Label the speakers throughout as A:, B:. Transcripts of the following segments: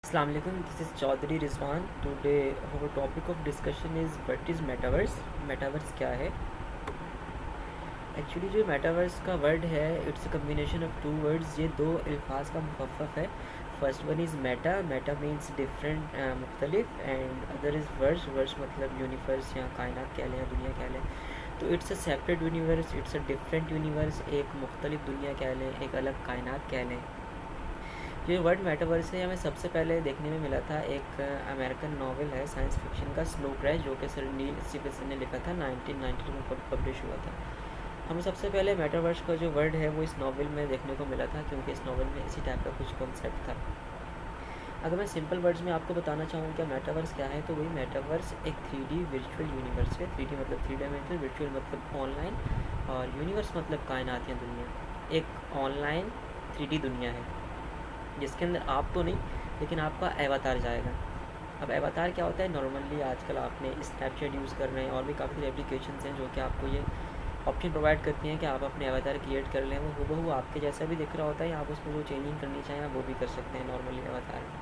A: Assalamu alaikum, this is Chaudhary Rizwan. Today our topic of discussion is what is metaverse. Metaverse क्या है? Actually जो metaverse का word है it's a combination of two words. ये दो अल्फाज का मुखफ़फ़ है। First one is meta. Meta means different, मुख्तलिफ, and other is verse. Verse मतलब यूनिवर्स या कायनात कह लें या दुनिया कह लें। तो it's a separate universe, it's a different universe. एक मुख्तलिफ दुनिया कह लें, एक अलग कायनात कह लें। ये वर्ड मेटावर्स है हमें सबसे पहले देखने में मिला था एक अमेरिकन नावल है साइंस फिक्शन का, स्लो क्रैश, जो कि सर नील स्टीफेंसन ने लिखा था। 1992 में पब्लिश हुआ था। हमें सबसे पहले मेटावर्स का जो वर्ड है वो इस नावल में देखने को मिला था, क्योंकि इस नावल में इसी टाइप का कुछ कॉन्सेप्ट था। अगर मैं सिंपल वर्ड्स में आपको बताना चाहूँ क्या मेटावर्स क्या है, तो वही मेटावर्स एक 3D वर्चुअल यूनिवर्स है। 3D मतलब थ्री डायमेंशनल, वर्चुअल मतलब ऑनलाइन, और यूनिवर्स मतलब कायनात या दुनिया। एक ऑनलाइन 3D दुनिया है जिसके अंदर आप तो नहीं, लेकिन आपका एवातार जाएगा। अब एवातार क्या होता है? नॉर्मली आजकल आपने स्नैपचैट यूज़ कर रहे हैं और भी काफ़ी सारी एप्लीकेशंस हैं जो कि आपको ये ऑप्शन प्रोवाइड करती हैं कि आप अपने एवातार क्रिएट कर लें। वो हूबहू आपके जैसा भी दिख रहा होता है, आप उसमें जो चेंजिंग करनी चाहें वो भी कर सकते हैं नॉर्मली एवातार में।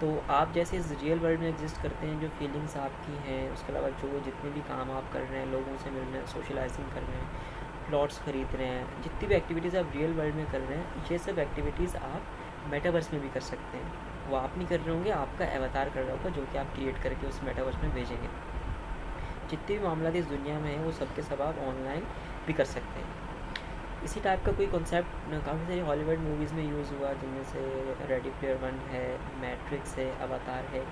A: तो आप जैसे इस रियल वर्ल्ड में एग्जिस्ट करते हैं, जो फीलिंग्स आपकी हैं, उसके अलावा जो जितने भी काम आप कर रहे हैं, लोगों से मिल रहे हैं, सोशलाइजिंग कर रहे हैं, प्लॉट्स खरीद रहे हैं, जितनी भी एक्टिविटीज़ आप रियल वर्ल्ड में कर रहे हैं, ये सब एक्टिविटीज़ आप मेटावर्स में भी कर सकते हैं। वो आप नहीं कर रहे होंगे, आपका अवतार कर रहा होगा, जो कि आप क्रिएट करके उस मेटावर्स में भेजेंगे। जितने भी मामला इस दुनिया में हैं वो सब के सब आप ऑनलाइन भी कर सकते हैं। इसी टाइप का कोई कॉन्सेप्ट काफ़ी सारी हॉलीवुड मूवीज़ में यूज़ हुआ, जिनमें से रेडी प्लेयर वन है, मैट्रिक्स है, अवतार है।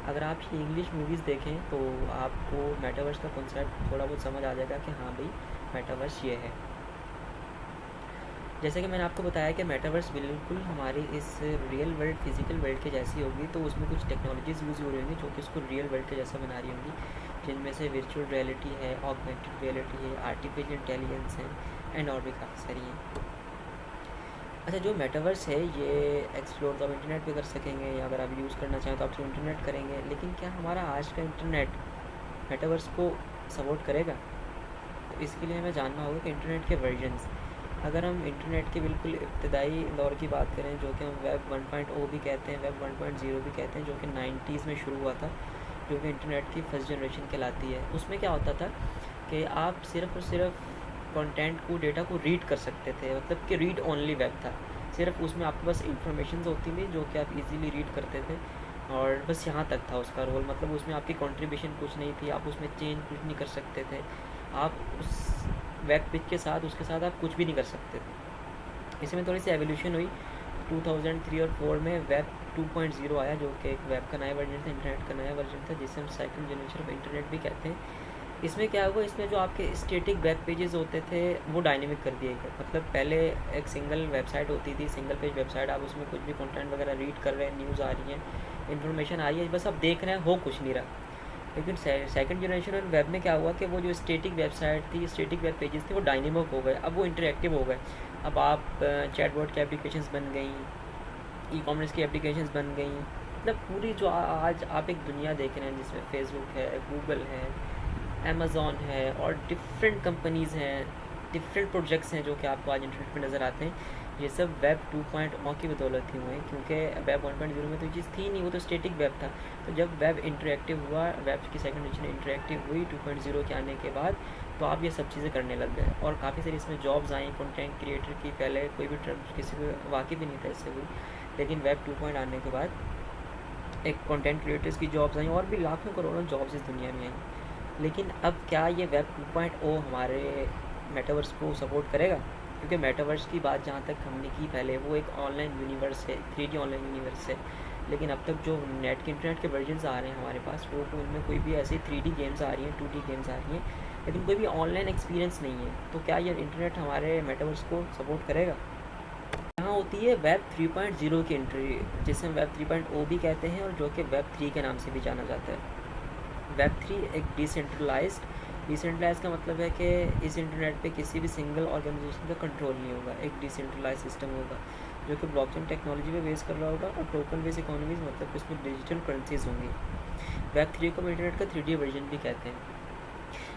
A: अगर आप ये इंग्लिश मूवीज़ देखें तो आपको मेटावर्स का कॉन्सेप्ट थोड़ा बहुत समझ आ जाएगा कि हाँ भाई मेटावर्स ये है। जैसे कि मैंने आपको बताया कि मेटावर्स बिल्कुल हमारी इस रियल वर्ल्ड फिज़िकल वर्ल्ड के जैसी होगी, तो उसमें कुछ टेक्नोलॉजीज़ यूज़ हो रही होंगी जो कि उसको रियल वर्ल्ड के जैसा बना रही होंगी, जिनमें से वर्चुअल रियलिटी है, ऑगमेंटेड रियलिटी है, आर्टिफिशियल इंटेलिजेंस है, एंड और भी काफ़ी सारी हैं। अच्छा, जो मेटावर्स है ये एक्सप्लोर तो आप इंटरनेट पे कर सकेंगे, या अगर आप यूज़ करना चाहें तो आप थ्रू इंटरनेट करेंगे। लेकिन क्या हमारा आज का इंटरनेट मेटावर्स को सपोर्ट करेगा? तो इसके लिए हमें जानना होगा कि इंटरनेट के वर्जन्स। अगर हम इंटरनेट के बिल्कुल इब्तदाई दौर की बात करें, जो कि हम वेब 1.0 भी कहते हैं, वेब 1.0 भी कहते हैं, जो कि 90s में शुरू हुआ था, जो कि इंटरनेट की फर्स्ट जनरेशन कहलाती है। उसमें क्या होता था कि आप सिर्फ़ और सिर्फ कंटेंट को, डेटा को रीड कर सकते थे, मतलब कि रीड ओनली वेब था। सिर्फ उसमें आपके पास इंफॉर्मेशन होती थी जो कि आप इजीली रीड करते थे, और बस यहाँ तक था उसका रोल। मतलब उसमें आपकी कंट्रीब्यूशन कुछ नहीं थी, आप उसमें चेंज कुछ नहीं कर सकते थे। आप उस वेब पेज के साथ, उसके साथ आप कुछ भी नहीं कर सकते थे। इसमें थोड़ी सी एवोल्यूशन हुई। 2003 और 4 में वेब 2.0 आया, जो कि एक वेब का नया वर्जन था, इंटरनेट का नया वर्जन था, जिसे हम सेकंड जनरेशन ऑफ इंटरनेट भी कहते हैं। इसमें क्या हुआ, इसमें जो आपके स्टैटिक वेब पेजेस होते थे वो डायनेमिक कर दिए गए। मतलब पहले एक सिंगल वेबसाइट होती थी, सिंगल पेज वेबसाइट, आप उसमें कुछ भी कंटेंट वगैरह रीड कर रहे हैं, न्यूज़ आ रही है, इन्फॉर्मेशन आ रही है, बस आप देख रहे हैं, हो कुछ नहीं रहा। लेकिन सेकंड जनरेशन वेब में क्या हुआ कि वो जो स्टैटिक वेबसाइट थी, स्टैटिक वेब पेजेस थे, वो डायनेमिक हो गए। अब वो इंटरेक्टिव हो गए। अब आप चैटबॉट की एप्लीकेशंस बन गई, ई कॉमर्स की एप्लीकेशंस बन गई। मतलब पूरी जो आज आप एक दुनिया देख रहे हैं जिसमें फेसबुक है, गूगल है, अमेज़ॉन है, और डिफरेंट कंपनीज़ हैं, डिफरेंट प्रोजेक्ट्स हैं जो कि आपको आज इंटरनेट पे नज़र आते हैं। ये सब वेब 2.0 की बदौलत ही हुए हैं, क्योंकि वेब 1.0 में तो ये चीज़ थी नहीं, वो तो स्टैटिक वेब था। तो जब वेब इंटरेक्टिव हुआ, वेब की सेकंड जनरेशन इंटरेक्टिव हुई 2.0 के आने के बाद, तो आप ये सब चीज़ें करने लग गए, और काफ़ी सारी इसमें जॉब्स आई कंटेंट क्रिएटर की। पहले कोई भी टर्म किसी को वाकिफ़ भी नहीं था इससे कोई, लेकिन वेब 2.0 आने के बाद एक कंटेंट क्रिएटर्स की जॉब्स आई, और भी लाखों करोड़ों जॉब्स इस दुनिया में आई। लेकिन अब क्या ये वेब 2.0 हमारे मेटावर्स को सपोर्ट करेगा? क्योंकि मेटावर्स की बात जहाँ तक हमने की पहले, वो एक ऑनलाइन यूनिवर्स है, 3D ऑनलाइन यूनिवर्स है। लेकिन अब तक जो नेट के इंटरनेट के वर्जन्स आ रहे हैं हमारे पास, वो उनमें कोई भी ऐसी 3D गेम्स आ रही हैं, 2D गेम्स आ रही हैं, लेकिन कोई भी ऑनलाइन एक्सपीरियंस नहीं है। तो क्या ये इंटरनेट हमारे मेटावर्स को सपोर्ट करेगा? यहाँ होती है वेब 3.0 की एंट्री, जिसे हम वेब 3.0 भी कहते हैं, और जो कि वेब 3 के नाम से भी जाना जाता है। वेब 3 एक डिसेंट्रलाइज का मतलब है कि इस इंटरनेट पे किसी भी सिंगल ऑर्गेनाइजेशन का कंट्रोल नहीं होगा। एक डिसेंट्रलाइज सिस्टम होगा जो कि ब्लॉकचेन टेक्नोलॉजी पे बेस कर रहा होगा, और टोकन बेस इकोनॉमीज, मतलब इसमें डिजिटल करेंसीज होंगी। वेब 3 को इंटरनेट का 3D वर्जन भी कहते हैं।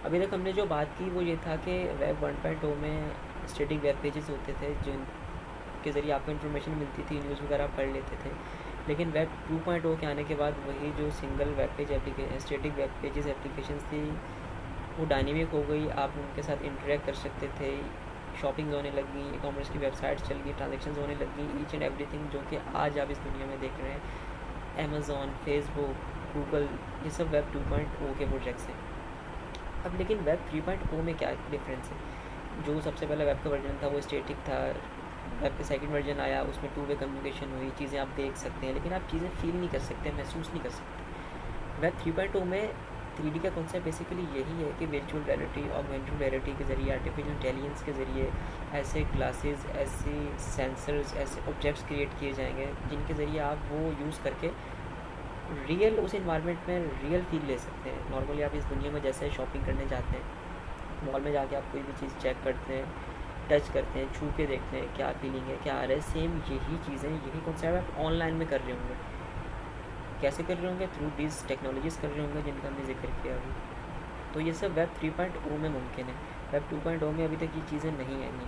A: अभी तक हमने जो बात की वो ये था कि वेब 1.0 में स्टैटिक वेब पेजेस होते थे, जिनके ज़रिए आपको इन्फॉर्मेशन मिलती थी, न्यूज़ वगैरह पढ़ लेते थे। लेकिन वेब 2.0 के आने के बाद वही जो single web page static web pages applications थी वो डायनेमिक हो गई, आप उनके साथ इंटरेक्ट कर सकते थे, शॉपिंग होने लगी, ई कॉमर्स की वेबसाइट चल गई, ट्रांजेक्शन होने लगी, ईच एंड एवरीथिंग जो कि आज आप इस दुनिया में देख रहे हैं। अमेज़ॉन, फेसबुक, गूगल, ये सब वेब 2.0 के प्रोजेक्ट्स हैं। अब लेकिन वेब 3.0 में क्या डिफरेंस है? जो सबसे पहला वेब का वर्जन था वो स्टैटिक था, वेब का सेकंड वर्जन आया, उसमें 2 वे कम्युनिकेशन हुई, चीज़ें आप देख सकते हैं लेकिन आप चीज़ें फील नहीं कर सकते, महसूस नहीं कर सकते। वेब 3.0 में 3D का कॉन्सेप्ट बेसिकली यही है कि वर्चुअल रियलिटी, ऑगमेंटेड रियलिटी के ज़रिए, आर्टिफिशियल इंटेलिजेंस के ज़रिए ऐसे ग्लासेस, ऐसे सेंसर्स, ऐसे ऑब्जेक्ट्स क्रिएट किए जाएंगे जिनके ज़रिए आप वो यूज़ करके रियल उस इन्वायरमेंट में रियल फील ले सकते हैं। नॉर्मली आप इस दुनिया में जैसे शॉपिंग करने जाते हैं, मॉल में जाके आप कोई भी चीज़ चेक करते हैं, टच करते हैं, छू के देखते हैं क्या फीलिंग है, क्या आ रहा है, सेम यही चीज़ें, यही कॉन्सेप्ट आप ऑनलाइन में कर रहे होंगे। कैसे कर रहे होंगे? थ्रू डीज टेक्नोलॉजीज़ कर रहे होंगे जिनका हमने जिक्र किया अभी। तो ये सब वेब 3.0 में मुमकिन है, वेब 2.0 में अभी तक ये चीज़ें नहीं आई।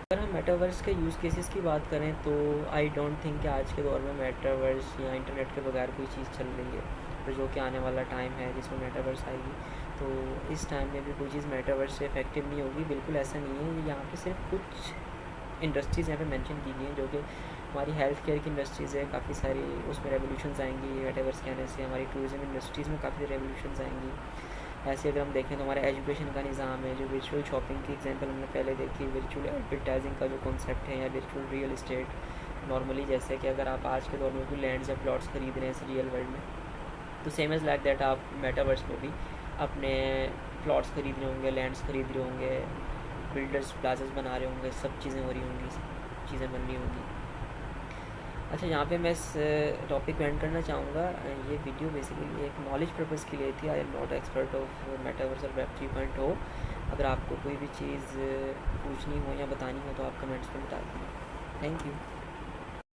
A: अगर हम मेटावर्स के यूज़ केसेस की बात करें तो आई डोंट थिंक कि आज के दौर में मेटावर्स या इंटरनेट के बगैर कोई चीज़ चल रही है। तो जो कि आने वाला टाइम है जिसमें मेटावर्स आएगी, तो इस टाइम में भी कोई चीज़ मेटावर्स से इफेक्टिव नहीं होगी, बिल्कुल ऐसा नहीं है। यहाँ पे सिर्फ कुछ इंडस्ट्रीज़ यहाँ पे मेंशन की गई हैं जो कि हमारी हेल्थ केयर की इंडस्ट्रीज़ है, काफ़ी सारी उसमें रेवोल्यूशंस आएंगी मेटावर्स के आने से। हमारी टूरिज़्म इंडस्ट्रीज़ में काफ़ी रेवोल्यूशंस आएंगी। ऐसे अगर हम देखें तो हमारा एजुकेशन का निज़ाम है, जो वर्चुअल शॉपिंग की एग्जांपल हमने पहले देखी, वर्चुअल एडवर्टाइजिंग का जो कॉन्सेप्ट है, या वर्चुअल रियल इस्टेट। नॉर्मली जैसे कि अगर आप आज के दौर में कोई लैंड्स या प्लॉट्स खरीद रहे हैं इस रियल वर्ल्ड में, तो सेम एज़ लाइक दैट आप मेटावर्स में भी अपने प्लॉट्स खरीद रहे होंगे, लैंड्स खरीद रहे होंगे, बिल्डर्स प्लाजास बना रहे होंगे, सब चीज़ें हो रही होंगी, चीज़ें बन रही होंगी। अच्छा, यहाँ पे मैं इस टॉपिक को एंड करना चाहूँगा। ये वीडियो बेसिकली एक नॉलेज पर्पज़ के लिए थी। I am not expert of metaverse और वेब 3.0। अगर आपको कोई भी चीज़ पूछनी हो या बतानी हो तो आप कमेंट्स में बता दीजिए। Thank you.